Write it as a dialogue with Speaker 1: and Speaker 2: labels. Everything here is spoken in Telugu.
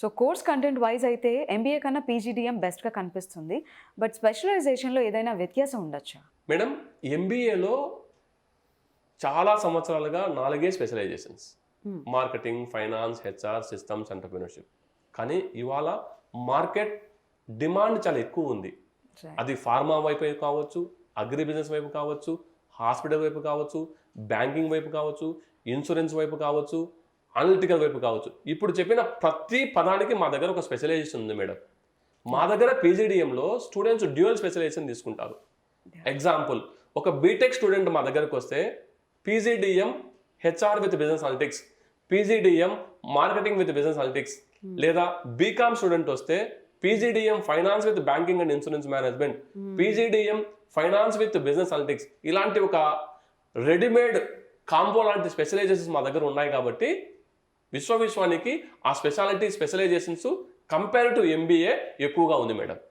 Speaker 1: సో కోర్స్ కంటెంట్ వైజ్ అయితే ఎంబీఏ కన్నా పీజీడీఎం బెస్ట్గా కనిపిస్తుంది. బట్ స్పెషలైజేషన్లో ఏదైనా వ్యత్యాసం ఉండొచ్చా?
Speaker 2: మేడం, ఎంబీఏలో చాలా సంవత్సరాలుగా 4 specializations: marketing, finance, HR, systems, entrepreneurship. కానీ ఇవాళ మార్కెట్ డిమాండ్ చాలా ఎక్కువ ఉంది. అది ఫార్మా వైపు కావచ్చు, అగ్రి బిజినెస్ వైపు కావచ్చు, హాస్పిటల్ వైపు కావచ్చు, బ్యాంకింగ్ వైపు కావచ్చు, ఇన్సూరెన్స్ వైపు కావచ్చు, అనలిటికల్ వైపు కావచ్చు. ఇప్పుడు చెప్పిన ప్రతి పదానికి మా దగ్గర ఒక స్పెషలైజేషన్ ఉంది మేడం. మా దగ్గర పీజీడీఎంలో స్టూడెంట్స్ డ్యూయల్ స్పెషలైజేషన్ తీసుకుంటారు. ఎగ్జాంపుల్, ఒక బీటెక్ స్టూడెంట్ మా దగ్గరకు వస్తే PGDM HR with business analytics, PGDM marketing with business analytics, లేదా బీకామ్ స్టూడెంట్ వస్తే PGDM finance with banking and insurance management, PGDM finance with business analytics. ఇలాంటి ఒక రెడీమేడ్ కాంబో లాంటి స్పెషలైజేషన్స్ మా దగ్గర ఉన్నాయి. కాబట్టి విశ్వానికి ఆ speciality specializations compare to MBA ఎక్కువగా ఉంది మేడం.